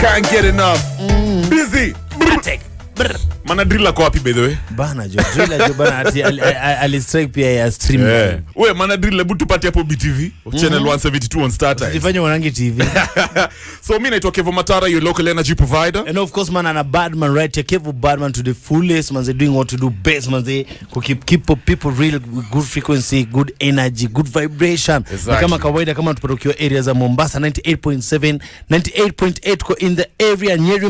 Can't get enough. Busy. Mana driller kwa wapi by the way? Bana jo bana ati alistrike pia ya stream. Wewe mana driller butu pati hapo BTV channel 172 on Star Times. Tifanye wanangi TV. So mimi naitwa Kevo Matara, your local energy provider. And of course man, and a bad man right here, Kevo Badman to the fullest, man. They doing what to do best, man. They keep people real good frequency, good energy, good vibration. Exactly. Kama kawaida kama tupatokio areas za Mombasa 98.7, 98.8 in the area, Nyeri,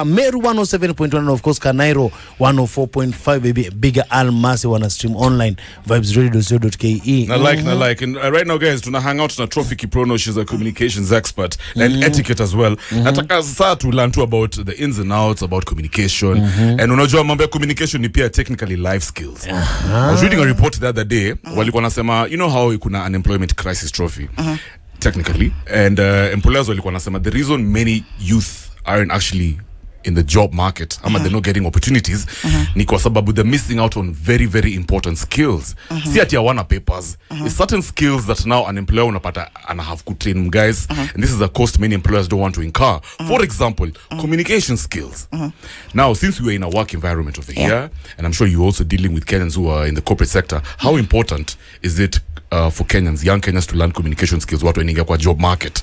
Meru 107.1, and of course Nairo 104.5, baby. Bigger Almasi wana stream online vibesradio.co.ke. I like. And right now guys, tuna hang out na Trophy Kiprono. She's a communications expert and etiquette as well. Nataka sasa to learn too about the ins and outs about communication. And unajua mambo ya communication ni pia technically life skills. I was reading a report the other day, walikuwa nasema, you know how kuna unemployment crisis, Trophy, technically, and employers walikuwa nasema the reason many youth aren't actually in the job market, they're not getting opportunities, ni kwa sababu they're missing out on very, very important skills. Si ati hawana papers. It's certain skills that now an employer unapata and have to train guys, and this is a cost many employers don't want to incur. For example, communication skills. Now, since we are in a work environment over here, and I'm sure you're also dealing with Kenyans who are in the corporate sector, how important is it for Kenyans, young Kenyans, to learn communication skills watu waingia kwa job market?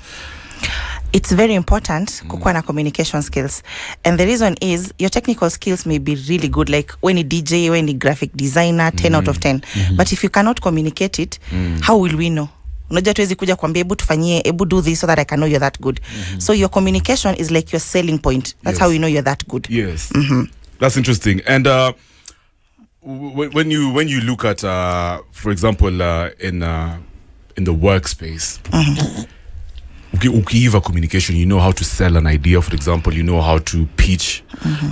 It's very important kukuwa na communication skills, and the reason is your technical skills may be really good, like when you DJ, when you graphic designer, 10 out of 10, but if you cannot communicate it, how will we know? Unajua tuwezi kuja kuambia hebu tufanyie, hebu do this so that I can know you're that good. So your communication is like your selling point. That's how you know you're that good. Yes. That's interesting. And when you look at for example in the workspace, ukiiva communication, you know how to sell an idea, for example, you know how to pitch,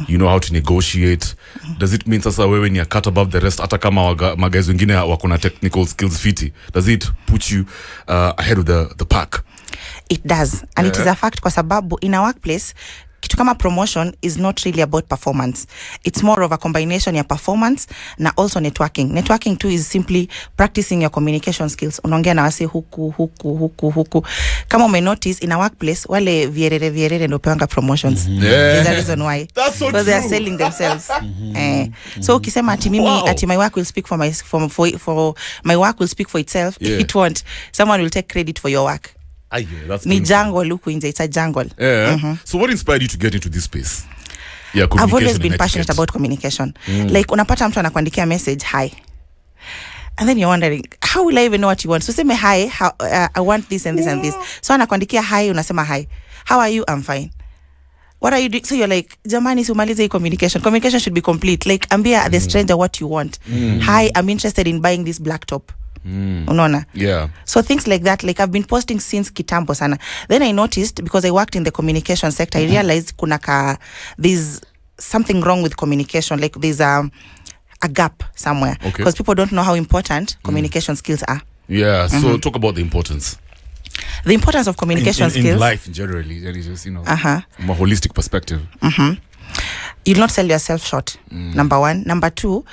you know how to negotiate. Does it mean sasa wewe ni a cut above the rest hata kama guys wengine wako na technical skills fiti? Does it put you ahead of the pack? It does, and it is a fact kwa sababu in a workplace kitu kama promotion is not really about performance. It's more of a combination ya performance na also networking. Networking too is simply practicing your communication skills. Unaongea na wase huku. Kama ume notice in a workplace, wale vierere ndio peanga promotions. There's a reason why. That's so because true. They are selling themselves. So ukisema ati mimi ati my work will speak for my work will speak for itself, it won't. Someone will take credit for your work. That's ni jungle luku inje, it's a jungle. So what inspired you to get into this space? I've always been passionate about communication. Like unapata mtu anakuandikia message hi, and then you're wondering how will I even know what you want. So sema hi, I want this and this and this. So anakuandikia hi, unasema hi, how are you? I'm fine. What are you doing? So you're like, jamani sumalize communication should be complete. Like ambia the stranger what you want. Hi, I'm interested in buying this black top. Unaona? So things like that, like I've been posting since kitambo sana. Then I noticed, because I worked in the communication sector, I realized there's something wrong with communication. Like there's a gap somewhere, because people don't know how important communication skills are. So talk about the importance. The importance of communication skills in life generally, just, you know, from a holistic perspective. You'll not sell yourself short. Number one. Number two,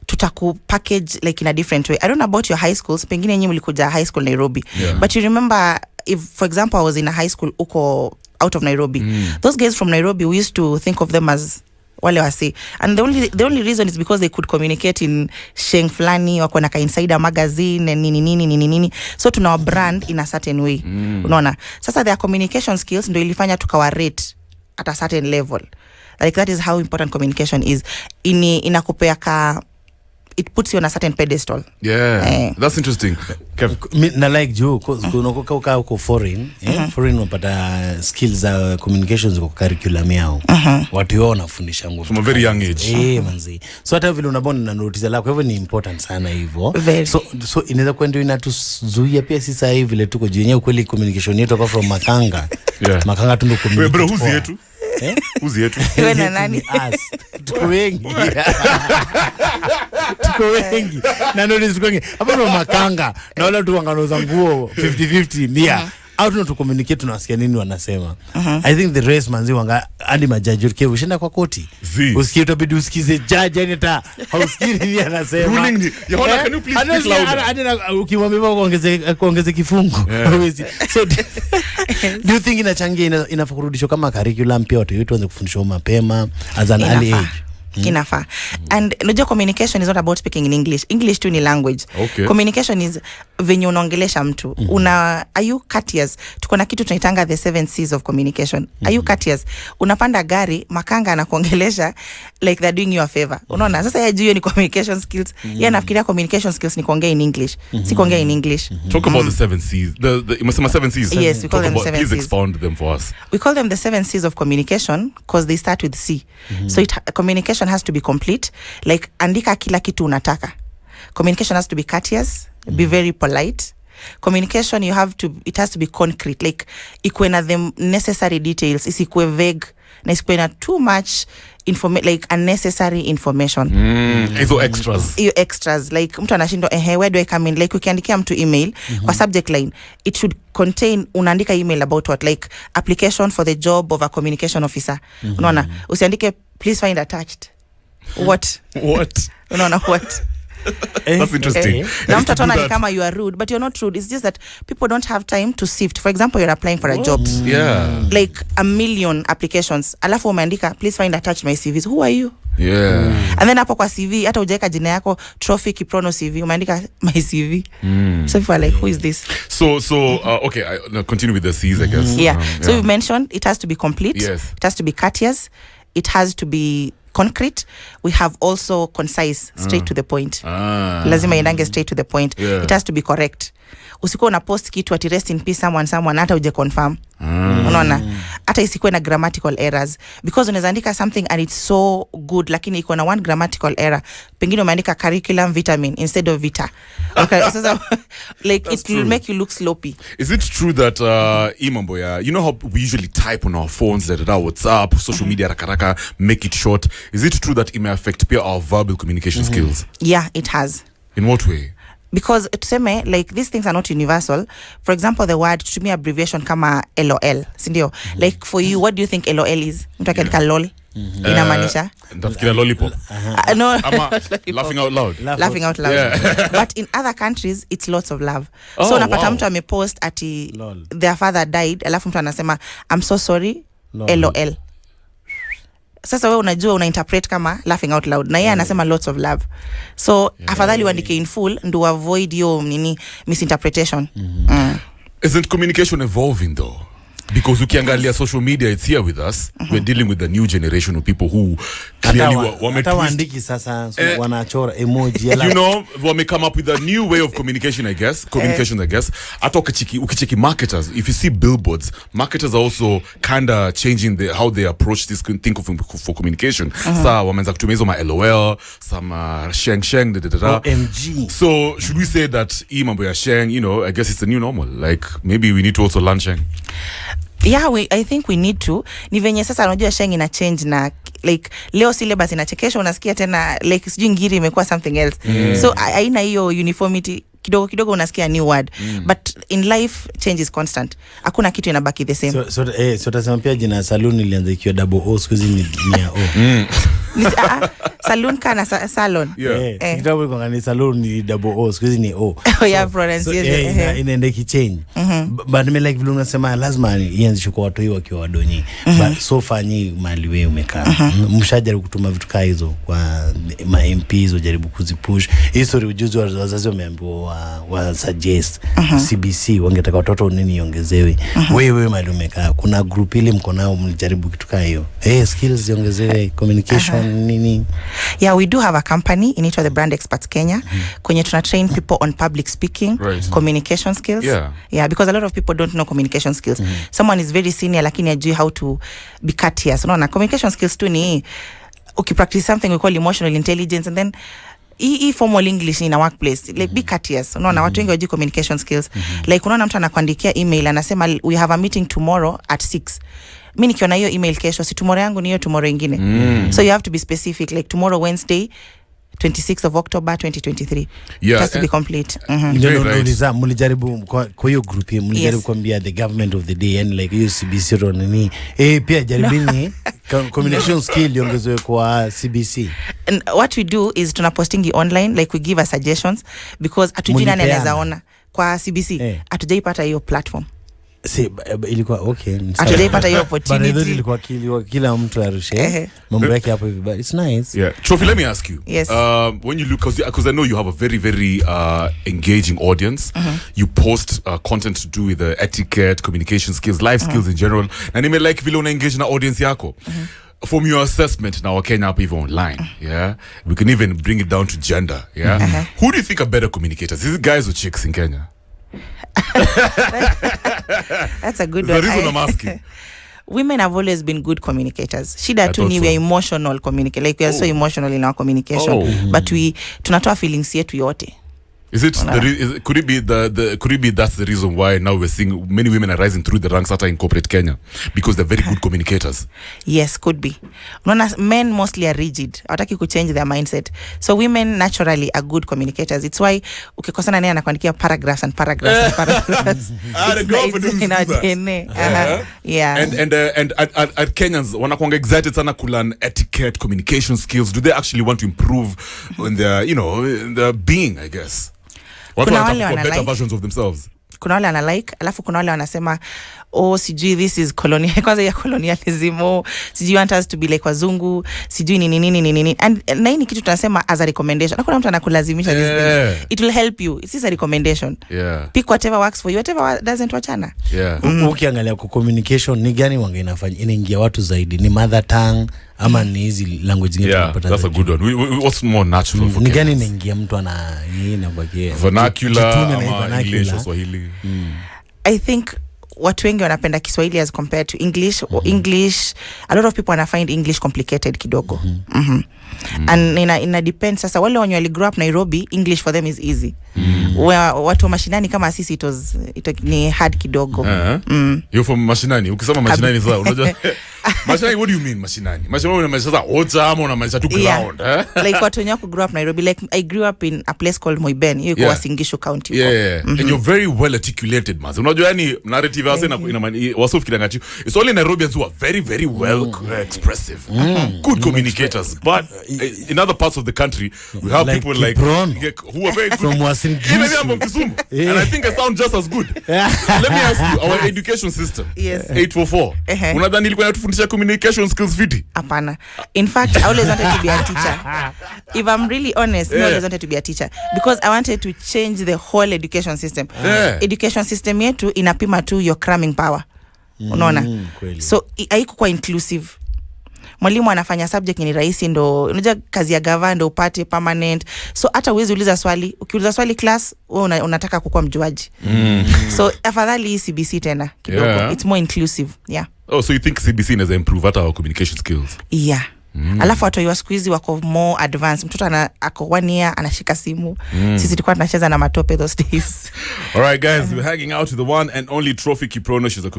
tutaku package like in a different way. I don't know about your high schools. Pengine nyinyi mlikuja high school Nairobi. But you remember, if for example I was in a high school uko out of Nairobi, those guys from Nairobi, we used to think of them as wale wasi. And the only reason is because they could communicate in sheng flani, wako na ka insider magazine and nini. So tuna brand in a certain way. Unaona? Sasa their communication skills ndio ilifanya tukawa rate at a certain level. Like that is how important communication is. Inakupea it puts you on a certain pedestal. That's interesting. Na like Joe, kunokoka uko foreign, foreign unapata skills za communications kwa curriculum yao. Watu wao wanafundisha nguvu from a very young age. Manzi. So hata vile unabona na notice lako, hivyo ni important sana hivyo. So inaweza kwenda inatuzuia pia sisi hivi vile tuko jenyewe kweli communication yetu kwa from Makanga. Makanga tu ndio communicate. Bro, who's yetu? Who's yetu? Wewe na nani? Tuko wengi. Na ndio tuko wengi. Hapo ndo Makanga. Na wala tu wanganoza nguo 50-50 mia. how to communicate tunasikia nini wanasema. I think the rest manzi wanga hadi majaji kevu shinda kwa koti. Usikie utabidi usikize judge yani hata hausikii nini anasema. Ruling ni. Yona, can you please speak louder? Hadi ukimwambia kuongeze kifungu. So do you think inachangia inafakurudishwa kama curriculum pia watu wetu waanze kufundishwa mapema as an early age? Inafa. And unajua communication is not about speaking in English. English tu ni language. Okay. Communication is venye unaongelesha mtu. Are you courteous? Tuko na kitu tunaitanga the 7 C's of communication. Are you courteous? Unapanda gari, makanga anakuongelesha like they're doing you a favor. Unaona? Sasa yeye hiyo ni communication skills. Yeye anafikiria communication skills ni kuongea in English. Si kuongea in English. Talk about the 7 C's. The must 7 C's. Yes, we call them 7 C's. Please expound them for us. We call them the 7 C's of communication because they start with C. So communication has to be complete. Like andika kila kitu unataka. Communication has to be courteous, be very polite. Communication it has to be concrete. Like ikuwe na the necessary details, isikuwe vague, na isikuwe na too much like unnecessary information. Hizo extras. Hiyo extras like mtu anashindwa where do I come in, like ukiandikia mtu email kwa subject line it should contain unaandika email about what, like application for the job of a communication officer. Unaona, usiandike please find attached what unaona what. That's interesting. Na mtu ataona ni kama you are rude, but you're not rude. It's just that people don't have time to sift. For example, you're applying for a job. Yeah. Like a million applications. Alafu umeandika, please find attached my CVs. Who are you? Yeah. And then hapo kwa CV, hata hujaweka jina yako, Trophy Kiprono CV, umeandika my CV. So people are like, who is this? So okay, I continue with the C's, I guess. Yeah. So you've mentioned it has to be complete. Yes. It has to be courteous. It has to be concrete. We have also concise, straight to the point. Lazima iendange straight to the point. Yeah. It has to be correct. Usikuwa una post kitu ati rest in peace someone hata uje confirm. Unaona? Hata isikuwe na grammatical errors, because unaweza andika something and it's so good lakini iko na one grammatical error. Pengine umeandika curriculum vitamin instead of vita. Okay, so like it will make you look sloppy. Is it true that imambo you know how we usually type on our phones that WhatsApp, social media rakaraka, make it short? Is it true that it may affect our verbal communication skills? Yeah, it has. In what way? Because tuseme like these things are not universal. For example, the word tutumia abbreviation kama LOL, sindio? Like for you, what do you think LOL is? Mtu akiandika lol inamaanisha ndafikiria lollipop. No, laughing out loud. Laughing out loud. Yeah. But in other countries it's lots of love. So unapata mtu amepost ati their father died, alafu mtu anasema I'm so sorry LOL. Sasa wewe unajua unainterpret kama laughing out loud, na yeye anasema lots of love. So afadhali uandike in full ndo avoid your misinterpretation. Isn't communication evolving though? Because ukiangalia social media, it's here with us. We're dealing with the new generation of people who clearly wametwist sasa wanachora emoji. You know, wame come up with a new way of communication, I guess. I guess. Hata ukicheki marketers, if you see billboards, marketers are also kind of changing how they approach this thing for communication. Sa wameanza kutumia hizo ma LOL, some sheng OMG. So should we say that mambo ya sheng, you know, I guess it's the new normal. Like maybe we need to also learn sheng. Yeah, I think we need to. Ni venye sasa unajua sheng ina change, na like leo syllabus inachekesha, unasikia tena like sijui ngiri imekuwa something else. So haina hiyo uniformity. Kidogo unasikia new word. But in life change is constant. Hakuna kitu inabaki the same. So tasema pia jina salon ilianza ikiwa double O, siku hizi ni O. Salon kana salon. Kitabu kwa ni salon ni double O, siku hizi ni O. Yeah, pronunciation. Inaenda kichange. But me like vile unasema lazima ianze kwa watu wakiwa wadonyi. But so far ni mali wewe umekaa. Mshajaribu kutuma vitu kama hizo kwa ma MPs wajaribu kuzipush. History ujuzi wa wazazi wameambiwa wa suggest CBC wangetaka watoto nini iongezewe. Wewe mali umekaa, kuna group ile mko nao mlijaribu kitu kama hiyo. Skills ziongezewe, communication nini. Yeah, we do have a company inaitwa the Brand Experts Kenya, kwenye tuna train people on public speaking, communication skills. Yeah, because a lot of people don't know communication skills. Someone is very senior lakini hajui how to be courteous. Unaona, communication skills tu ni practice something we call emotional intelligence, and then formal English in a workplace, like be courteous. Unaona, watu wengi hawajui communication skills. Like unaona mtu anakuandikia email anasema we have a meeting tomorrow at 6. Mimi nikiona hiyo email kesho, si tomorrow yangu ni hiyo tomorrow ingine. So you have to be specific, like tomorrow Wednesday 26th of October 2023. Yeah, It has to be complete. Ndio right. nauliza mlijaribu kwa hiyo group hiyo mlijaribu Yes. kuambia the government of the day and like hiyo CBC ro nini pia jaribini communication skill iongezwe kwa CBC. And what we do is tunapostingi online, like we give our suggestions because atujui nani anaweza ona kwa CBC. Atujaipata hiyo platform. Ilikuwa okay. Atujaipata hiyo But opportunity. ilikuwa kila mtu arushe mambo yake hapo hivi, but it's nice. Yeah, Trophy, let me ask you. Yes. When you look, because I know you have a very, very engaging audience. You post content to do with etiquette, communication skills, life skills in general. And you may like vile una engage na audience yako. From your assessment now, Kenya up even online, yeah, we can even bring it down to gender, yeah. Who do you think are better communicators? Is it guys or chicks in Kenya? That's a good The one. reason I'm asking. Women have always been good communicators. Shida tu thought ni so. we are emotional communicators. Like we are so emotional in our communication. But tunatoa feelings yetu yote. Is it could it be could it be that's the reason why now we're seeing many women are rising through the ranks in corporate Kenya because they're very good communicators? Yes, could be. Unaona, men mostly are rigid. Hawataki kuchange their mindset. So women naturally are good communicators. It's why ukikosana naye anakuandikia paragraphs and paragraphs and paragraphs. The government It's in our DNA. Yeah. And at Kenyans wanakuanga excited sana kulearn etiquette, communication skills. Do they actually want to improve in their, in their being, I guess? Watu Kuna wale wanataka better like versions of themselves. Kuna wale like, alafu kuna wale wanasema sijui this is colonial, kwanza ya colonialism, sijui want us to be like wazungu, sijui nini. And na hii ni kitu tunasema as a recommendation. Hakuna mtu anakulazimisha these things. It will help you. It's a recommendation. Yeah. Pick whatever works for you, whatever doesn't wachana. Yeah. Ukiangalia kwa communication ni gani wange inaingia watu zaidi? Ni mother tongue ama ni hizi language zingine tunapata? Yeah, that's a good one. What's more natural for ni gani Kenyans? inaingia mtu ana hii na bakia Vernacular Kitume na ama vernacular. English or Swahili? I think watu wengi wanapenda Kiswahili as compared to English. Or English, a lot of people wana find English complicated kidogo. And ina depend sasa, wale wenye wali grow up Nairobi, English for them is easy. Watu wa mashinani kama sisi it ni hard kidogo. You're from mashinani. Ukisema mashinani sasa unajua mashinani, what do you mean mashinani? Mashinani unamaanisha sasa ocha ama unamaanisha tu ground, Like watu wenye wako grow up Nairobi, like I grew up in a place called Moiben, hiyo kwa Singishu County. Yeah. And you're very well articulated, man. Unajua yani narrative yase ina wasofu kidangachi. It's only Nairobians who are very, very well expressive. Good communicators. But in other parts of the country, we have Like people Kiprono. who are very good. From Wasingishu. Even I'm from Kisumu. And I think I sound just as good. Let me ask you, our education system. Yes. 844. Unadhani ilikuwa inatufundisha communication skills fiti? Apana. In fact, I always wanted to be a teacher. If I'm really honest, I always wanted to be a teacher because I wanted to change the whole education system. Education system yetu inapima tu your cramming power. Unaona? So haikuwa inclusive. Mwalimu anafanya subject ni rahisi, ndo unajua kazi ya gava ndo upate permanent. So hata uwezi uliza swali, ukiuliza swali class wewe unataka kukuwa mjuaji. So afadhali CBC tena kidogo. It's more inclusive. Yeah. Oh, so you think CBC inaweza improve hata our communication skills? Yeah. Alafu watu wa siku hizi wako more advanced. Mtoto ako 1 year anashika simu. Sisi tulikuwa tunacheza na matope those days. All right, guys, we're hanging out with the one and only Trophy Kiprono. She's a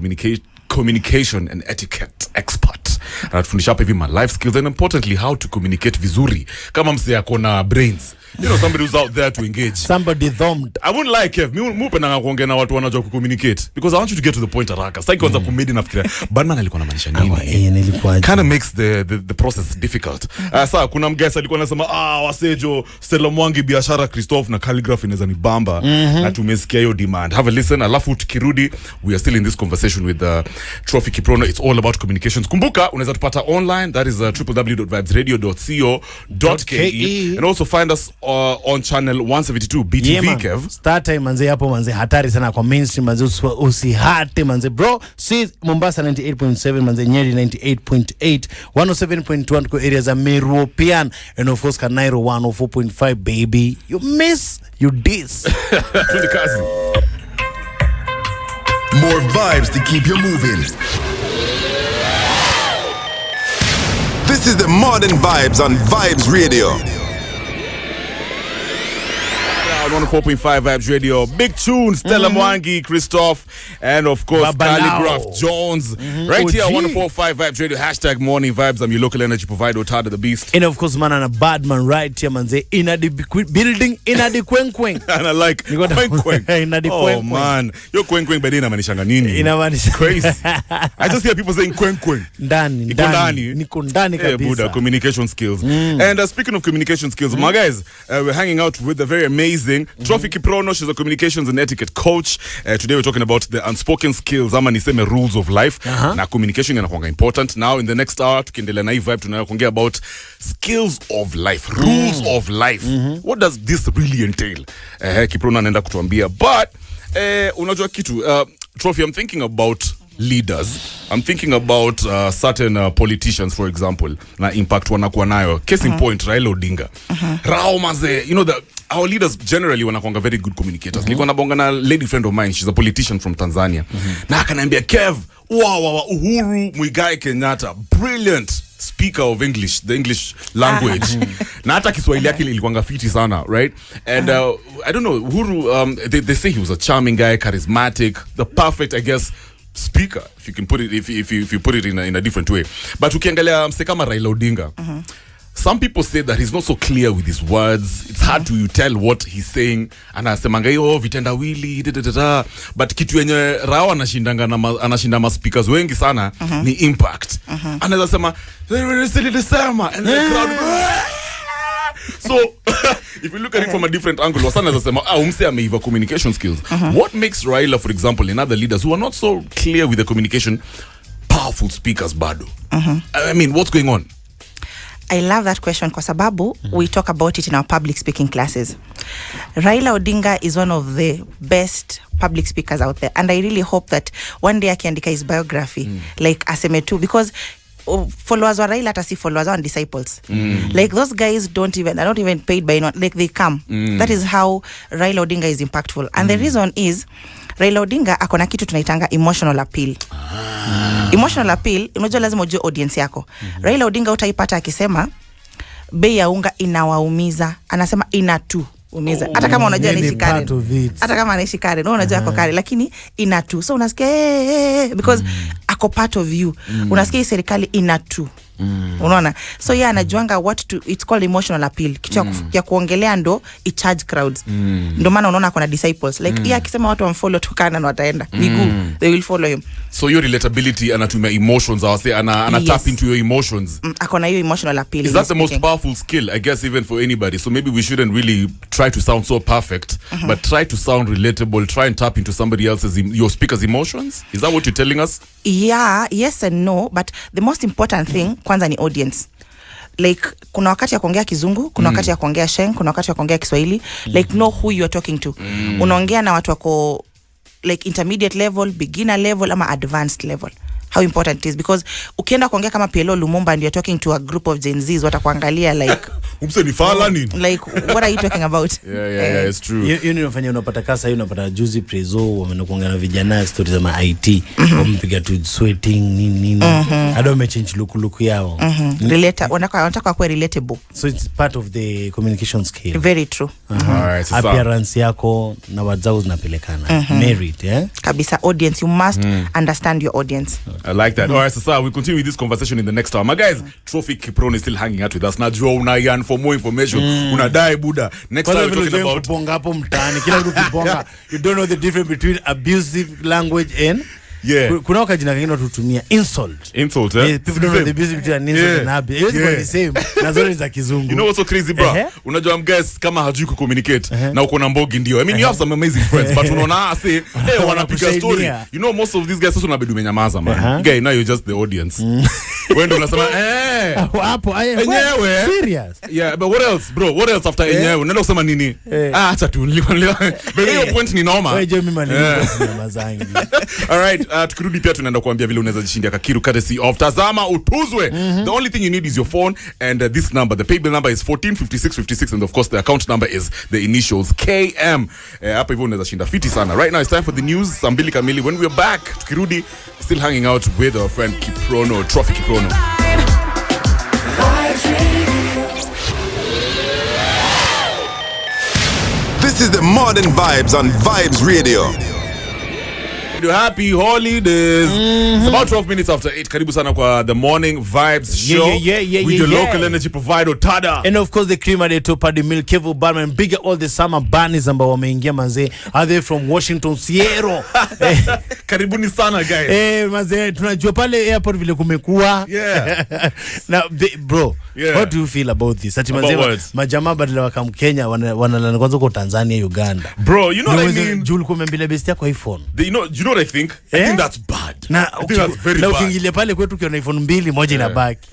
communication and etiquette expert. Anatufundisha hapa hivi my life skills and importantly how to communicate vizuri. Kama msee akona brains. Somebody who's out there to engage. Somebody thumbed. I wouldn't like Kev. Mupe na kuongea na watu wanajua kucommunicate because I want you to get to the point haraka. Sasa kwanza kumedi nafikiria Batman alikuwa anamaanisha nini? Nilikuwa kind of makes the process difficult. Sasa kuna mgesa alikuwa anasema wasejo Stella Mwangi biashara Christophe na calligraphy inaweza ni bamba na tumesikia hiyo demand. Have a listen. Alafu tukirudi we are still in this conversation with Trophy Kiprono. It's all about communications. Kumbuka unaweza tupata online, that is www.vibesradio.co.ke and also find us on channel 172 BTV. Kev, start time manze hapo manze hatari sana kwa mainstream manze, usihate manze bro. See Mombasa 98.7 manze, Nyeri 98.8, 107.1 kwa areas za Meru and of course Nairo 104.5 baby. You miss, you diss. More vibes to keep you moving. This is the Modern Vibes on Vibes Radio. on 104.5 Vibes Radio. Big tune, Stella Mwangi, Christoph, and of course, Calligraph Jones. Right here on 104.5 Vibes Radio. Hashtag Morning Vibes. I'm your local energy provider, Otada the Beast. And of course, man, and a bad man right here, man. Say, in a building, in a the kweng. And I like kweng. In a the Oh, man. Yo kweng by dina manishanga nini? Crazy. I just hear people saying kweng. Ndani. Niko ndani kabisa. Buddha, communication skills. And speaking of communication skills, my guys, we're hanging out with the very amazing Trophy Kiprono. She's a communications and etiquette coach. Today we're talking about the unspoken skills, ama niseme rules of life. Na communication inakuanga important. Now in the next hour, tukiendelea na hii vibe tunakuongea about skills of life, rules of life. What does this really entail? Kiprono anaenda kutuambia. But unajua kitu, Trophy, I'm thinking about leaders. I'm thinking about certain politicians, for example, na impact wanakuwa nayo. Case in point, Raila Odinga. Rao maze, you know, our leaders generally wanakuanga very good communicators. Niko nabonga na lady friend of mine, she's a politician from Tanzania. Na akaniambia, Kev, Uhuru Muigai Kenyatta, brilliant speaker of English, the English language. Na hata Kiswahili yake ilikuanga fiti sana, right? And I don't know, Uhuru, they say he was a charming guy, charismatic, the perfect, I guess, speaker, if you can put it, if you put it in a different way. But ukiangalia mse kama Raila Odinga, some people say that he's not so clear with his words. It's hard to tell what he's saying. Anasemanga hiyo vitendawili but kitu yenye Rao anashinda ma speakers wengi sana ni impact. Anaweza sema and the crowd so if you look at it from a different angle, wasana zasema umse ameiva communication skills. What makes Raila, for example, and other leaders who are not so clear with the communication, powerful speakers bado? I mean, what's going on? I love that question kwa sababu we talk about it in our public speaking classes. Raila Odinga is one of the best public speakers out there, and I really hope that one day akiandika his biography like aseme tu, because followers wa Raila hata si followers and disciples. Like those guys they're not even paid by anyone, like they come. That is how Raila Odinga is impactful, and the reason is Raila Odinga akona kitu tunaitanga emotional appeal. Emotional appeal, unajua lazima ujue audience yako. Raila Odinga utaipata akisema bei ya unga inawaumiza, anasema inatu umiza. Hata kama unajua anaishi Karen. Hata kama anaishi Karen, unajua ako Karen, lakini inatu. So unasikia because ako part of you. Unasikia serikali inatu. Unaona? So yeye anajuanga what to, it's called emotional appeal. Kitu ya kuongelea ndo i charge crowds. Ndio maana unaona kuna disciples. Like yeye akisema watu wamfollow tukana na wataenda. Miguu, they will follow him. So your relatability anatumia emotions, I say ana tap into your emotions. Akona hiyo emotional appeal. Is that the most powerful skill, I guess, even for anybody? So maybe we shouldn't really try to sound so perfect, but try to sound relatable, try and tap into somebody else's, your speaker's emotions. Is that what you're telling us? Yeah, yes and no, but the most important thing kwanza ni audience. Like kuna wakati ya kuongea Kizungu, kuna wakati ya kuongea Sheng, kuna wakati ya kuongea Kiswahili. Like know who you are talking to. Unaongea na watu wako like intermediate level, beginner level ama advanced level. How important it is, because ukienda kuongea kama PLO Lumumba and you're talking to a group of Gen Zs watakuangalia like umse ni fala nini? Like what are you talking about? Yeah, it's true. You unafanya unapata kasa hiyo, unapata juzi prezo wamekuongea na vijana stories za IT, wampiga tu sweating nini. Ado umechange look yao. Wanataka kuwa relatable. So it's part of the communication skill. Very true. Alright, so appearance yako na wadzao zinapelekana. Merit, Kabisa, audience, you must understand your audience. I like that. Alright, so we continue with this conversation in the next hour. My guys, Trophy Kiprono is still hanging out with us. Najua unayan for more information. Unadai Buddha. Next time we're talking about kuponga hapo mtaani. Kila mtu kuponga. You don't know the difference between abusive language and kuna wakajina kingine tutumia insult. Insult, people don't know the difference between insult and abuse. It's the same. Na zote za Kizungu. You know what's so crazy, bro? Unajua guys kama hajui ku communicate na uko na mbogi ndio. I mean, you have some amazing friends, but unaona say, hey, wanapiga story. You know, most of these guys also unabidi umenyamaza, man. Guy, now you're just the audience. When do unasema hapo enyewe serious? Yeah, but what else, bro? What else after enyewe? Unaenda kusema nini? Acha tu nilikuwa. But your point ni noma. Wewe je, mimi nyamazangi. All right. Tukirudi pia tunaenda kuambia vile unaweza jishindia kakiru courtesy of Tazama Utuzwe. The only thing you need is your phone and this number. The paybill number is 145656 and of course the account number is the initials KM. Hapa hivyo unaweza shinda fiti sana. Right now it's time for the news. Sambili kamili. When we're back, tukirudi still hanging out with our friend Kiprono, Trophy Kiprono. This This is the Modern Vibes on Vibes Radio. Happy holidays. It's about 12 minutes after 8. Karibu sana kwa the Morning Vibes show with your local energy provider Tada. And of course the cream at the top of the milk, Kevo Barman, bigger all the summer bunnies ambao wameingia manze. Are they from Washington Sierra? Karibuni sana guys. Manze tunajua pale airport vile kumekuwa. Yeah. Now bro, what do you feel about this? Ati manze majamaa badala waka Kenya wanalala kwanza kwa Tanzania, Uganda. Bro, you know what I mean? Julu kumembele bestia kwa iPhone. You know what I think? I think that's bad. I think that's very bad. Ukiingilia pale kwetu kiona iPhone 2 moja inabaki.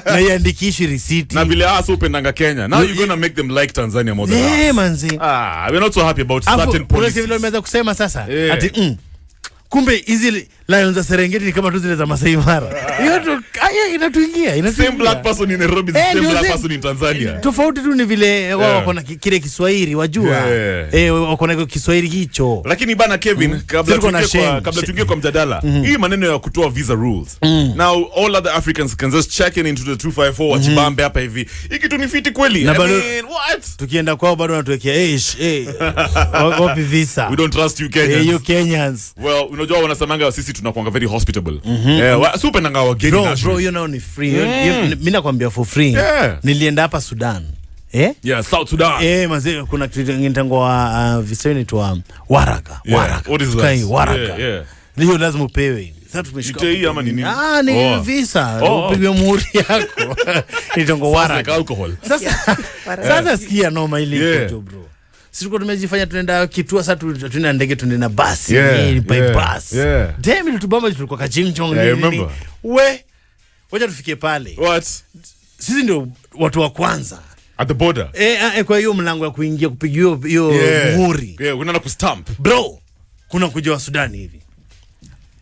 Na iandikishi receipt. Na vile upendanga Kenya. Now you're going to make them like Tanzania more than us. Yeah, manzi. We're not so happy about certain policies. Vile umeweza kusema sasa. Ati kumbe hizi lions za Serengeti ni kama tu zile za Masai Mara. Hiyo inatuingia. Same black person in Nairobi, same black person in Tanzania. Tofauti tu ni vile wao wako na kile Kiswahili wajua. Wako na Kiswahili hicho. Lakini bana Kevin, kabla tuingie kwa mjadala, hii maneno ya kutoa visa rules. Now all other Africans can just check in into the 254 wachibambe hapa hivi. Hiki tu ni fiti kweli. I mean, what? Tukienda kwao bado wanatuwekea wapi visa. We don't trust you Kenyans. You Kenyans. Well, unajua wanasemanga sisi tunakuanga very hospitable. Super nanga wageni national. Bro, you know ni free. Mimi nakwambia for free. Nilienda hapa Sudan. Yeah, South Sudan. Mazee kuna kitu ngintangwa visa ni tu waraka. What is that? Waraka. Ndio lazima upewe. Sasa tumeshika. Hii ama nini? Ni visa. Upigwe muhuri yako. Nitangwa waraka. Alcohol. Sasa sikia noma ile kitu bro. Sisi tuko tumejifanya tunaenda kituo sasa tuna ndege tunaenda basi by bus. Damn ile tubamba tulikuwa kachimchong nini. Wacha tufike pale. What? Sisi ndio watu wa kwanza at the border. Kwa hiyo mlango ya kuingia kupigia hiyo muhuri. Unaenda kustamp. Bro, kuna kuja wa Sudan hivi.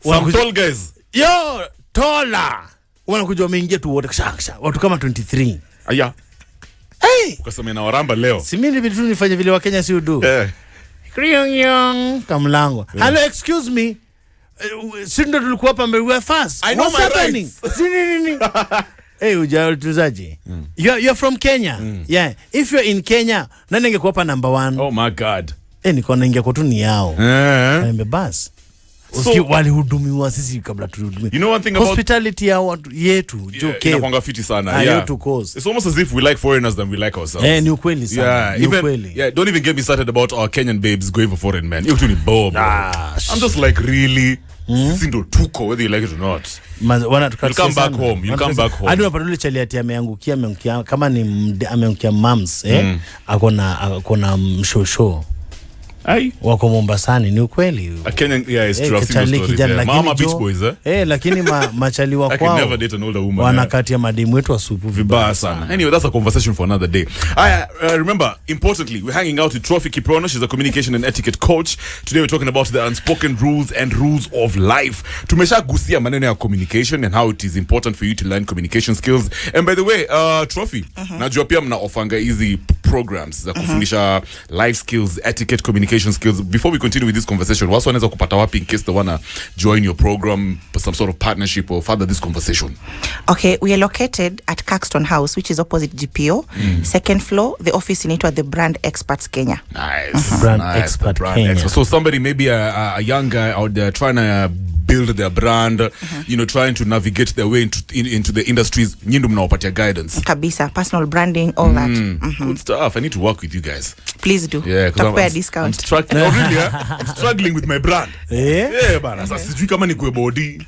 Some tall guys. Tola. Wanakuja wameingia tu wote kashakasha. Watu kama 23. Aya. Ukasema na waramba leo. Si mimi bitu nifanye vile wa Kenya si udu. Kriong kamlango. Hello, excuse me. Sindo tulikuwa hapa we fast. What's happening? Nini? Ujaulituzaji. You're from Kenya? Yeah. If you're in Kenya, nani angekuwa hapa number 1? Oh my God. Niko naingia kwa tu ni yao. Naimbe bas. So, walihudumiwa sisi kabla tuhudumiwe. You know one thing about hospitality ya watu yetu inakuanga fiti sana. It's almost as if we like foreigners than we like ourselves. Ni ukweli sana. Don't even get me started about our Kenyan babes going for foreign men. Hiyo tu ni bob. I'm just like really sisi ndo tuko whether you like it or not. You come back home. Hadi unapata chali ati ameangukia kama ni ameangukia mams akona mshosho. Wako Mombasani ni ukweli. Kenyan, it's true. Mama Beach Boys, lakini machali wa kwao. I can never date an older woman. Wanakatia madimu wetu wa supu vibaya sana. Anyway, that's a conversation for another day. Remember, importantly, we're hanging out with Trophy Kiprono. She's a communication and etiquette coach. Today we're talking about the unspoken rules and rules of life. Tumeshagusia maneno ya communication and how it is important for you to learn communication skills. And by the way, Trophy, najua pia mna ofanga hizi programs za kufundisha life skills, etiquette, communication skills. Before we continue with this conversation, what's wanaweza kupata wapi in case they wanna join your program, some sort of partnership or further this conversation? Okay, we are located at Caxton House, which is opposite GPO, second floor. The office in the Brand Experts Kenya. Nice. Brand Expert Kenya. So somebody maybe a young guy out there trying to build their brand, trying to navigate their way into the industries, nyindu mnawapatia guidance. Kabisa, personal branding, all that. Good stuff. I need to work with you guys. Please do. Yeah, because discount. I'm struggling with my brand. Bana. Sasa sijui kama ni kwe body.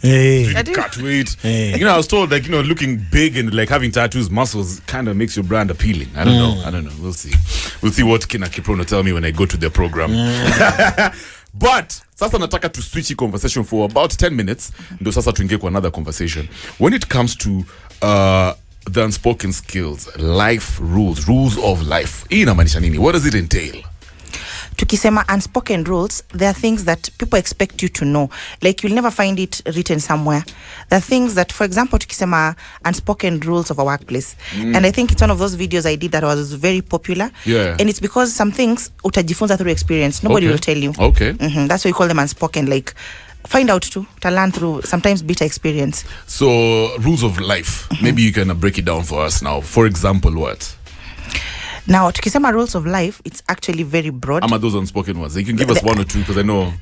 Cut weight. I was told looking big and like having tattoos, muscles kind of makes your brand appealing. I don't know. We'll see. We'll see what kina Kiprono tell me when I go to their program. But sasa nataka to switch conversation for about 10 minutes. Ndo sasa tuingie kwa another conversation. When it comes to the unspoken skills, life rules of life. Hii inamaanisha nini? What does it entail? Tukisema unspoken rules, there are things that people expect you to know. Like you'll never find it written somewhere. There are things that, for example, tukisema unspoken rules of a workplace. And I think it's one of those videos I did that was very popular. Yeah. And it's because some things utajifunza through experience. Nobody will tell you. Okay. That's why we call them unspoken. Like find out to learn through sometimes bitter experience. So rules of life. Maybe you can break it down for us now. For example, what? Now tukisema rules of life, it's actually very broad. Ama those unspoken ones. You can give us one or two, because I know.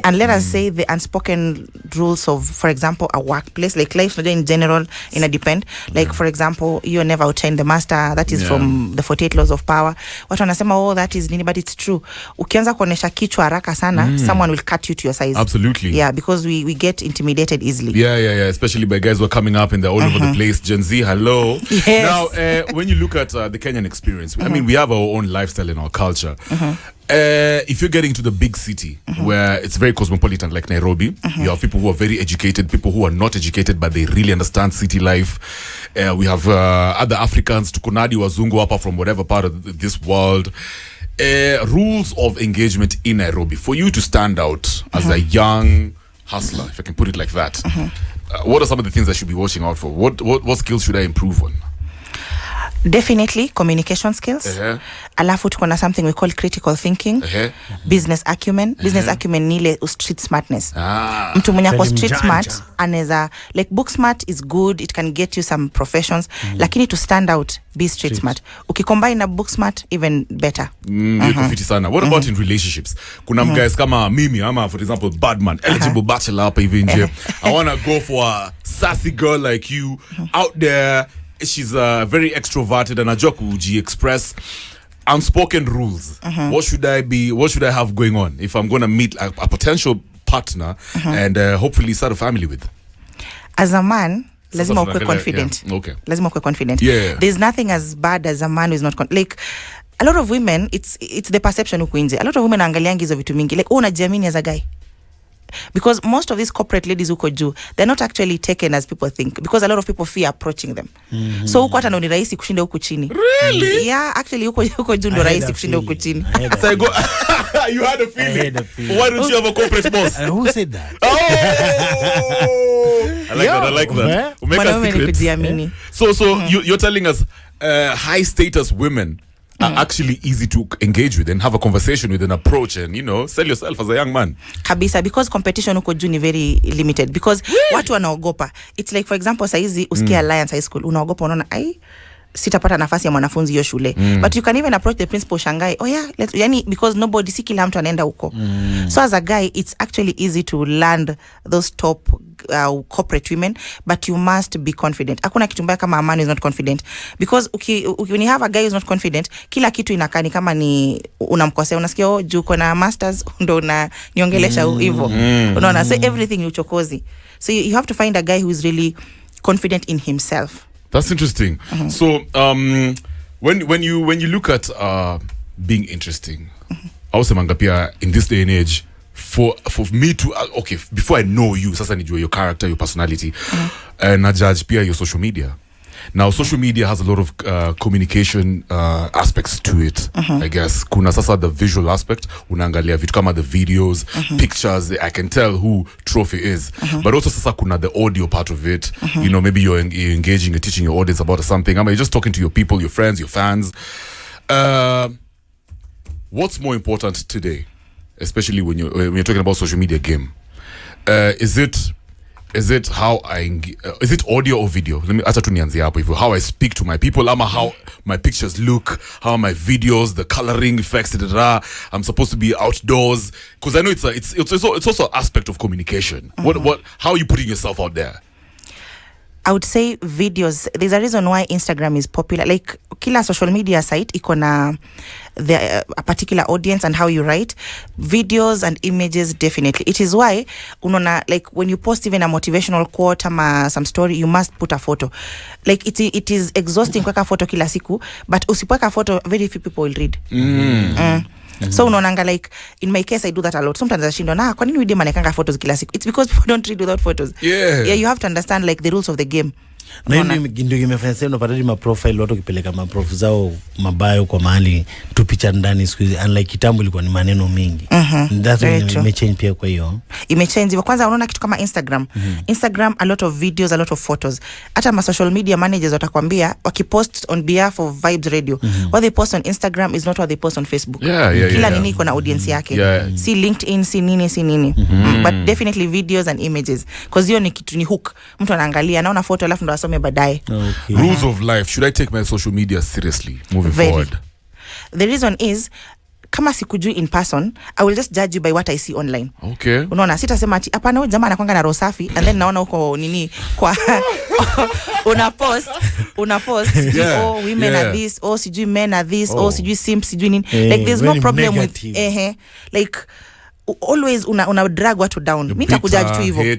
And let us say the unspoken rules of, for example, a workplace, like life in general, in a depend. Like, for example, you never outshine the master. That is from the 48 laws of power. Watu wanasema, oh, that is nini, but it's true. Ukianza kuonesha kichwa haraka sana, someone will cut you to your size. Absolutely. Yeah, because we get intimidated easily. Yeah. Especially by guys who are coming up and they're all over the place. Gen Z, hello. Yes. Now, when you look at the Kenyan experience, I mean, we have our own lifestyle and our culture. If you're getting to the big city where it's very cosmopolitan, like Nairobi, you have people who are very educated, people who are not educated, but they really understand city life. We have other Africans, Tukunadi, Wazungu, up from whatever part of this world. Rules of engagement in Nairobi for you to stand out as a young hustler, if I can put it like that. What are some of the things I should be watching out for? What skills should I improve on? Definitely communication skills. Alafu tuko na something we call critical thinking. Business acumen. Business acumen ni ile street smartness. Mtu mwenye kwa street smart anaweza, like book smart is good, it can get you some professions, lakini to stand out, be street smart. Ukicombine na book smart, even better. Fiti sana. What about in relationships? Kuna guys kama mimi, ama for example Badman, eligible bachelor hapa hivi nje. I want to go for a sassy girl like you out there. She's very extroverted and najua kuji-express. Unspoken rules. What should I have going on if I'm going to meet a potential partner and hopefully start a family with? As a man, lazima ukwe confident. Yeah. Okay. Lazima ukwe confident. Yeah. There's nothing as bad as a man who is not like a lot of women, it's the perception huku nje. A lot of women angaliangi hizo vitu mingi. Like, unajiamini as a guy. Because most of these corporate ladies huko juu, they're not actually taken as people think, because a lot of people fear approaching them. So huko hata ni rahisi kushinda huko chini. Really? Yeah, actually huko juu ndo rahisi kushinda huko chini. So I go, you had a feeling. Why don't you have a corporate boss? Who said that? Oh! I like that. Mwanaume ni kujiamini. So you're telling us high status women are actually easy to engage with and have a conversation with and approach and, sell yourself as a young man. Kabisa, because competition huko juu ni very limited, because watu wanaogopa. It's like, for example, saizi usikia Alliance High School, unaogopa, unaona sitapata nafasi ya mwanafunzi hiyo shule. But you can even approach the principal shangai, because nobody, si kila mtu anaenda huko. So as a guy, it's actually easy to land those top corporate women, but you must be confident. Hakuna kitu mbaya kama a man is not confident, because when you have a guy who's not confident, kila kitu inakani kama ni unamkosea, unasikia juu kuna masters ndo unaniongelesha hivyo. Unaona, so everything ni uchokozi. So you have to find a guy who is really confident in himself. That's interesting. So when you look at being interesting, I was saying in this day and age, for me to before I know you, sasa nijue your character, your personality, na judge pia your social media. Now social media has a lot of communication aspects to it. I guess kuna sasa the visual aspect, unaangalia vitu kama the videos, pictures, I can tell who Trophy is. But also sasa kuna the audio part of it. Maybe you're engaging, you're teaching your audience about something. I mean, you're just talking to your people, your friends, your fans. What's more important today, especially when you're talking about social media game? Is it how is it audio or video? Let me acha tu nianzie hapo hivyo. How I speak to my people, ama how my pictures look, how my videos, the coloring effects, etc. I'm supposed to be outdoors, because I know it's also an aspect of communication. How are you putting yourself out there? I would say videos. There's a reason why Instagram is popular. Like kila social media site iko na a particular audience and how you write. Videos and images, definitely. It is why unaona, like when you post even a motivational quote ama some story, you must put a photo. Like it is exhausting kuweka photo kila siku, but usipoweka photo, very few people will read. So unaonanga, like in my case I do that a lot. Sometimes I shindwa kwa nini video manekanga photos kila siku? It's because people don't read without photos. Yeah, you have to understand like the rules of the game. Na ndio imefanya sasa unapata ma profile watu kipeleka ma prof zao mabayo kwa mahali tu picha ndani siku hizi, unlike kitambo ilikuwa ni maneno mengi. That's imechange pia. Kwa hiyo imechange. Kwanza unaona kitu kama Instagram. Instagram, a lot of videos, a lot of photos. Hata ma social media managers watakwambia wakipost on behalf of Vibes Radio, what they post on Instagram is not what they post on Facebook. Kila nini iko na audience yake. Si LinkedIn, si nini. But definitely videos and images, because hiyo ni kitu, ni hook. Mtu anaangalia, anaona photo alafu ndo asome baadaye. Rules of life. Should I take my social media seriously moving forward? The reason is kama sikujui in person, I will just judge you by what I see online. Okay. Unaona, sitasema ati hapana huyu jamaa anakuanga na roho safi and then naona huko nini kwa una post Yeah. oh women are this, oh sijui men are this, oh sijui simps sijui nini. Eh, Like there's no very problem negative. with like always una drag watu down. Mimi nitakujudge tu hivyo.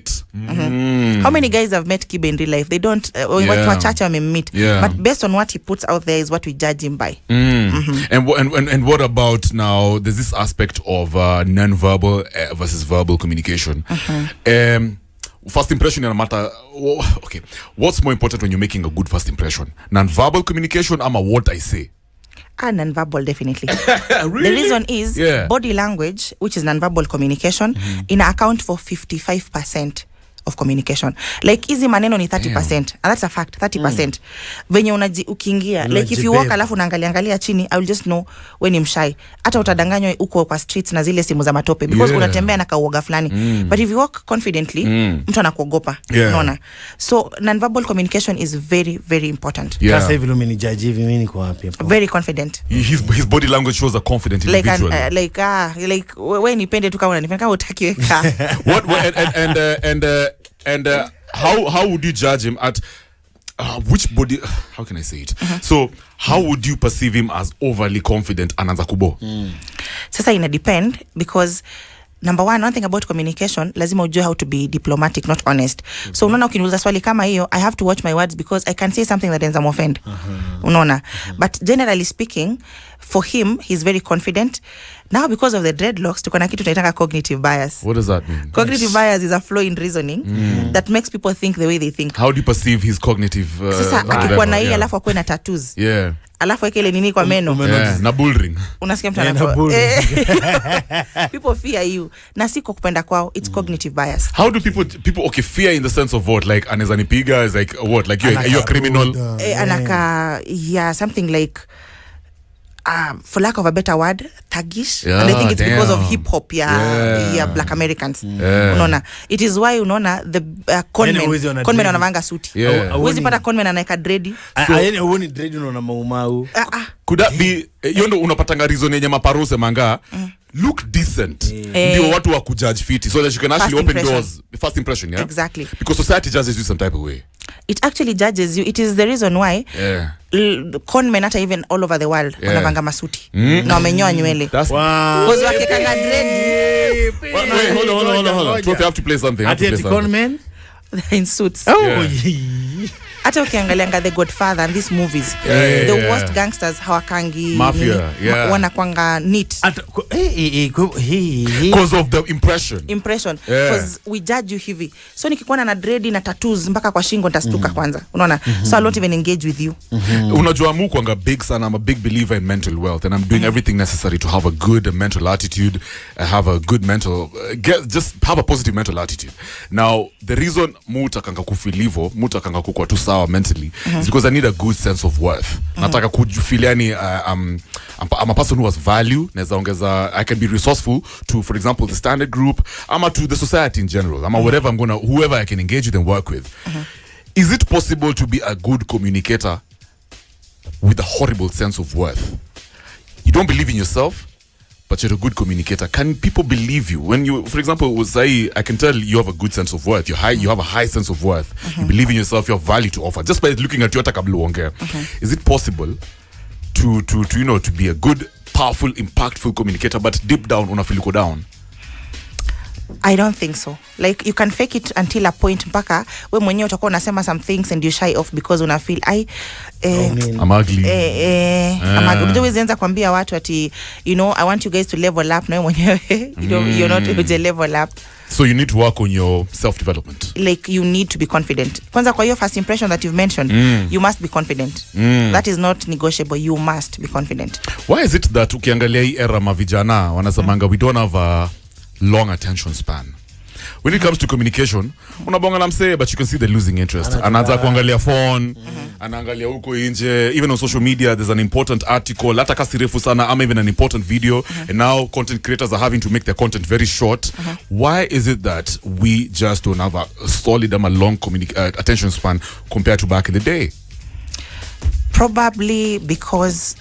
How many guys have met Kibe in real life? They don't watu wachache wamemmeet. But based on what he puts out there is what we judge him by. And what about now, there's this aspect of non-verbal versus verbal communication. First impression in a matter, okay, what's more important when you're making a good first impression? Non-verbal communication or what I say? Non-verbal, definitely. Really? The reason is body language, which is non-verbal communication, in account for 55% of communication. Like easy maneno ni 30%. And that's a fact, 30%. Venye ukiingia, like if you walk alafu unaangalia chini, I will just know when I'm shy. Hata utadanganywa uko kwa streets na zile simu za matope because unatembea na kauoga fulani. But if you walk confidently, mtu anakuogopa. Unaona? So non-verbal communication is very very important. Sasa hivi umenijaji hivi mimi niko wapi hapo? Very confident. His body language shows a confident individual. Like wewe nipende tu kama unanipenda kama utakiweka. And how would you judge him at which body? How can I say it? So how would you perceive him as overly confident? Ananza kubo. Sasa ina depend because number one thing about communication, lazima ujue how to be diplomatic, not honest. So unaona ukiniuliza swali kama hiyo, I have to watch my words because I can say something that ends up offend. Unaona. But generally speaking, for him, he's very confident. Now because of the dreadlocks, tuko na kitu tunaitanga cognitive bias. What does that mean? Cognitive bias is a flaw in reasoning that makes people think the way they think. How do you perceive his cognitive Sasa akikuwa na hii alafu akwe na tattoos. Alafu weke ile nini kwa meno. Na bullring. Unasikia mtu anapo. People fear you. Na siko kupenda kwao, it's cognitive bias. How do people okay, fear in the sense of what? Like anaweza nipiga is like what? Like you're a criminal. Anaka something like for lack of a better word, thuggish. And I think it's because of hip hop black Americans. Unaona, it is why unaona the conmen wanavanga suti. Huwezi pata conmen anaeka dread. Yaani huoni dread unaona maumau. Could that be yondo unapatanga reason yenye maparuse manga look decent ndio watu wa kujudge fiti so that you can actually open doors. First impression, Exactly. Because society judges you some type of way. It actually judges you. It is the reason why conmen hata even all over the world wanavanga masuti na wamenyoa nywele. Because wakikanga dread. Wait, hold on. Trophy, I have to play something. Conmen in suits. Hata ukiangalianga The Godfather and these movies, the worst gangsters hawakangi mafia, wanakwanga neat because of the impression because we judge you hivi. So nikikuona na dread na tattoos mpaka kwa shingo nitastuka kwanza, unaona. So I don't even engage with you. Unajua mu kwanga big sana. I'm a big believer in mental wealth and I'm doing everything necessary to have a good mental attitude, have a good mental just have a positive mental attitude. Now the reason mutakanga kufilivo mutakanga kukwa tu sawa mentally is because I need a good sense of worth. Nataka kujifiliani I'm a person who has value. Naweza ongeza, I can be resourceful to, for example, the standard group, ama to the society in general, ama whatever whoever I can engage with and work with. Is it possible to be a good communicator with a horrible sense of worth? You don't believe in yourself, but you're a good communicator. Can people believe you when you, for example, say I can tell you have a good sense of worth. You have a high sense of worth. You believe in yourself. You have value to offer just by looking at you. Is it possible to be a good, powerful, impactful communicator, but deep down unafeel uko down? I don't think so. Like you can fake it until a point mpaka we mwenyewe utakuwa unasema some things and you shy off because una feel I'm ugly. I'm ugly. But always anza kuambia watu ati I want you guys to level up na wewe mwenyewe you're not able to level up. So you need to work on your self-development. Like you need to be confident. Kwanza kwa hiyo first impression that you've mentioned, you must be confident. That is not negotiable. You must be confident. Why is it that ukiangalia hii era mavijana wanasamanga we don't have a long attention span? When it comes to communication, unabonga na msee, but you can see they're losing interest. Anaanza kuangalia phone, anaangalia huko nje, even on social media there's an important article, hata kasi refu sana, ama even an important video, and now content creators are having to make their content very short. Why is it that we just don't have a solid and a long attention span compared to back in the day? Probably because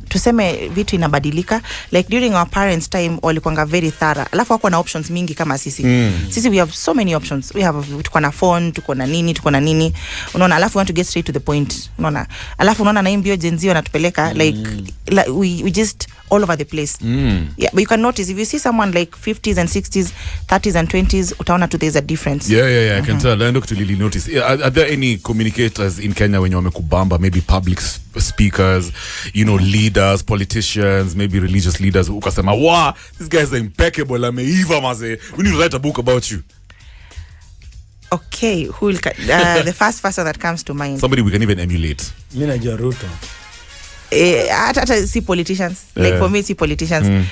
tuseme vitu inabadilika, like during our parents time walikuanga very thorough, alafu wako na options mingi kama sisi. Sisi we have so many options, we have tuko na phone, tuko na nini, unaona, alafu we want to get straight to the point, unaona, alafu unaona na imbio Gen Z wanatupeleka like we just all over the place. Yeah, but you can notice if you see someone like 50s and 60s, 30s and 20s, utaona tu there's a difference. I can tell. I don't really notice. Are there any communicators in Kenya when you wamekubamba, maybe public speakers, leaders, politicians, maybe religious leaders, ukasema wow, these guys are impeccable, ameiva maze, we need to write a book about you? Okay, who will the first person that comes to mind? Somebody we can even emulate. Mimi najua Ruto. Hata si politicians. Like for me, si politicians.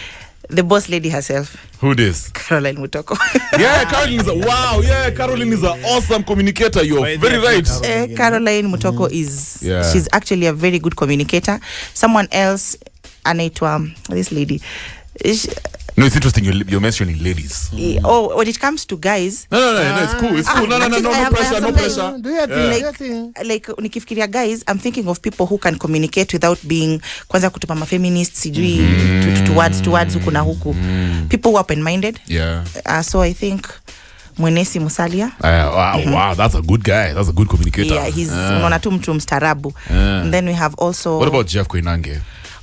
The boss lady herself. Who this? Caroline Mutoko. Yeah, Caroline is Caroline is an awesome communicator. You're very right. Caroline Mutoko she's actually a very good communicator. Someone else, anaitwa this lady. No, it's interesting you're mentioning ladies. When it comes to guys, no, it's cool. It's cool. No pressure. Do you think? Like nikifikiria guys, I'm thinking of people who can communicate without being kwanza kutupa ma feminists sijui towards huku na huku. People who are open-minded. Yeah. So I think Mwenesi Musalia. Wow, that's a good guy. That's a good communicator. Yeah, he's unaona tu mtu mstarabu. And then we have also. What about Jeff Koinange?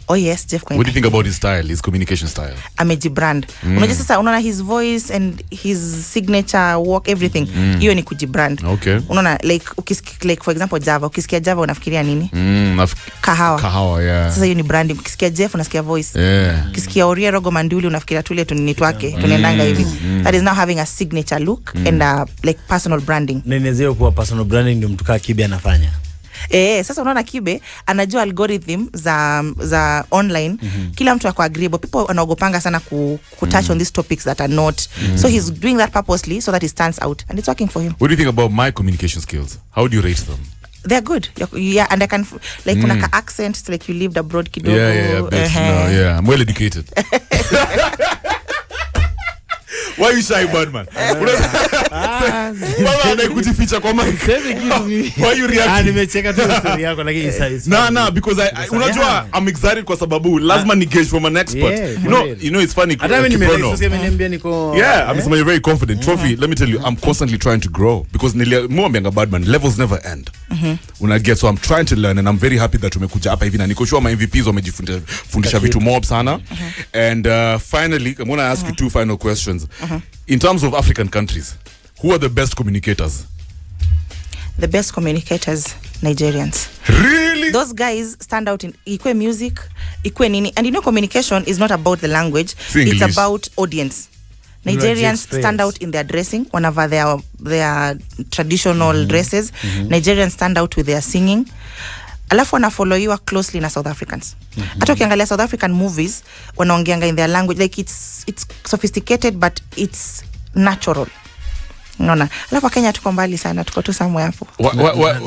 Oh yes, Jeff Koinange. What do you think about his style, his communication style? Amejibrand. Unajua sasa unaona his voice and his signature walk, everything. Hiyo ni kujibrand. Okay. Unaona like for example Java, ukisikia Java unafikiria nini? Kahawa, yeah. Sasa hiyo ni branding. Ukisikia Jeff unasikia voice. Yeah. Ukisikia Oria Rogo Manduli unafikiria tule tunini wake, tunaendanga hivi. That is now having a signature look and like personal branding. Nenezeo kwa personal branding ndio mtu Kibe anafanya. Sasa unaona Kibe anajua algorithm za online. Kila mtu ako agreeable. People wanaogopanga sana touch on these topics that are not. So he's doing that purposely so that he stands out and it's working for him. What do you think about my communication skills? How do you rate them? They're good. Yeah, and I can like kuna ka accent, it's like you lived abroad kidogo. Yeah. I'm well educated. Why are you shy, bad man? Kujificha kwa mic. Why you reacting? Nimecheka tu story yako lakini isa. No, because unajua I'm excited kwa sababu lazima ni gauge from an expert. You know it's funny. Hata mimi nimeniambia niko. Yeah, I'm you're very confident. Trophy, let me tell you, I'm constantly trying to grow because niambia bad man, levels never end. Unaget, so I'm trying to learn and I'm very happy that tumekuja hapa hivi na niko sure my MVPs wamejifundisha vitu mob sana. And finally, I'm going to ask you two final questions. In terms of African countries, who are the best communicators? The best communicators, Nigerians. Really? Those guys stand out in ikwe music, ikwe nini. And communication is not about the language. It's about audience. Nigerians stand out in their dressing. Whenever their traditional dresses, Nigerians stand out with their singing. Alafu wanafollowiwa closely na South Africans. Hata ukiangalia South African movies, wanaongeanga in their language, like it's sophisticated but it's natural. Unaona? Alafu Kenya tuko mbali sana, tuko tu somewhere hapo.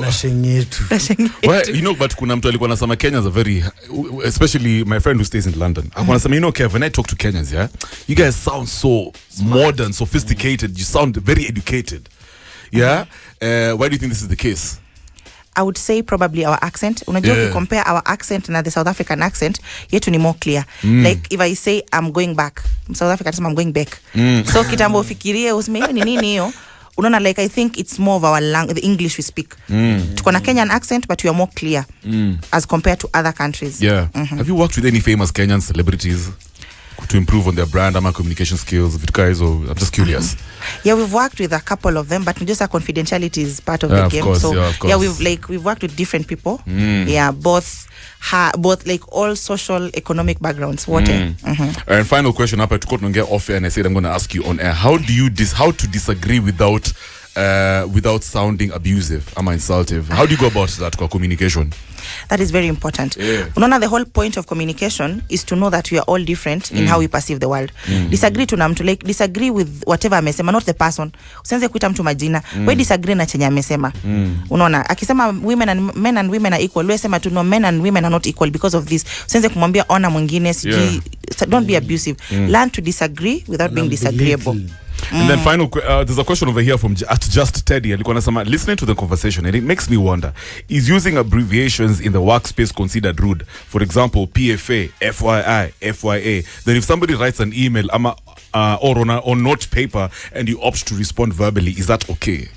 Na shenyetu. But kuna mtu alikuwa anasema Kenyans are very, especially my friend who stays in London. I want to say, Kev, when I talk to Kenyans, yeah, you guys sound so modern, sophisticated. You sound very educated. Yeah? Why do you think this is the case? I would say probably our accent. Unajua if you compare our accent na the South African accent, yetu ni more clear. Like if I say I'm going back, South Africa nasema I'm going back. So kitambo ufikirie useme hiyo ni nini hiyo? Unaona, like I think it's more of our the English we speak. Tuko na Kenyan accent but we are more clear as compared to other countries. Yeah. Have you worked with any famous Kenyan celebrities to improve on their brand and communication skills? I'm just curious. Yeah, we've worked with a couple of them, but just our confidentiality is part of the game. Course, so of course. we've worked with different people. Yeah, both like all social economic backgrounds. And final question, after to get off air, and I said I'm going to ask you on air. How to disagree without sounding abusive, insultive? How do you go about that communication? That is very important. Unaona, the whole point of communication is to know that we are all different in how we perceive the world. Disagree to mtu, like disagree with whatever amesema, not the person. Usianze kuita mtu majina. We disagree na chenye amesema. Unaona, akisema men and women are equal, we sema tu no, men and women are not equal because of this. Usianze kumwambia ona mwingine, don't be abusive. Learn to disagree without being disagreeable. And then final there's a question over here from at Just Teddy. Alikuwa anasema, listening to the conversation and it makes me wonder, is using abbreviations in the workspace considered rude? For example, PFA, FYI, FYA. Then if somebody writes an email or on note paper and you opt to respond verbally, is that okay?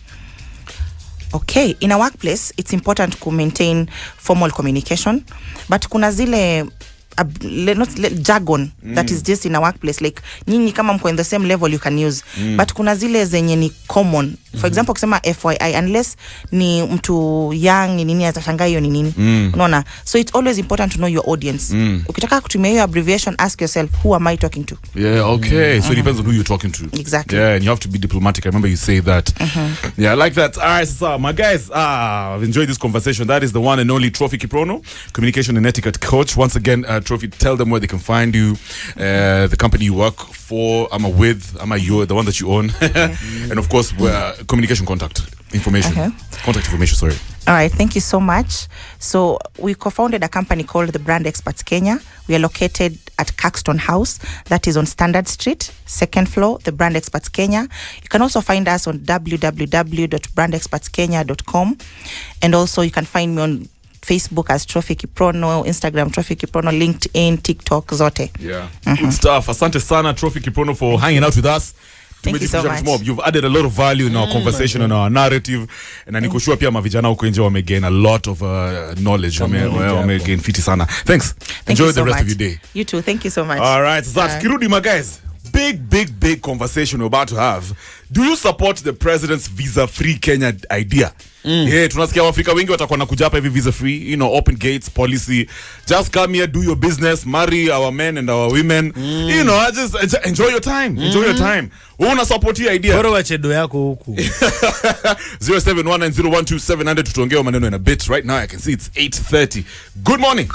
Okay, in a workplace it's important to maintain formal communication, but kuna zile jargon that is just in a workplace, like nyinyi kama mko in the same level you can use, but kuna zile zenye ni common. For example, kusema FYI, unless ni mtu young ni nini atashangaa hiyo ni nini, unaona? So it's always important to know your audience. Ukitaka kutumia hiyo abbreviation, ask yourself, who am I talking to? Yeah, okay. So it depends on who you're talking to. Exactly. Yeah, and you have to be diplomatic. I remember you say that. Yeah, I like that. All right, so my guys, I've enjoyed this conversation. That is the one and only Trophy Kiprono, communication and etiquette coach. Once again, Trophy, tell them where they can find you, the company you work for, you're the one that you own, and of course, communication contact information. Contact information, sorry. All right, thank you so much. So we co-founded a company called the Brand Experts Kenya. We are located at Caxton House, that is on Standard Street, 2nd floor, the Brand Experts Kenya. You can also find us on www.brandexpertskenya.com, and also you can find me on Facebook as Trophy Kiprono, Instagram Trophy Kiprono, LinkedIn, TikTok, zote. Yeah. Good stuff. Asante sana Trophy Kiprono for hanging out with us. Thank you so much. You've added a lot of value in our conversation and our narrative. And nikushua pia mavijana huko nje gain a lot of knowledge. Gain fiti sana. Thanks. Enjoy the rest of your day. You too. Thank you so much. All right. So that's Kirudi, my guys. Big conversation we're about to have. Do you support the president's visa-free Kenya idea? Yeah, tunasikia Waafrika wengi watakuwa nakuja hapa hivi visa-free, you know, open gates policy. Just come here, do your business, marry our men and our women. You know, just enjoy your time. Enjoy your time. Una support hii idea? Bora wachedo yako huku. 0719012700 tutaongea maneno in a bit. Right now I can see it's 8:30. Good morning.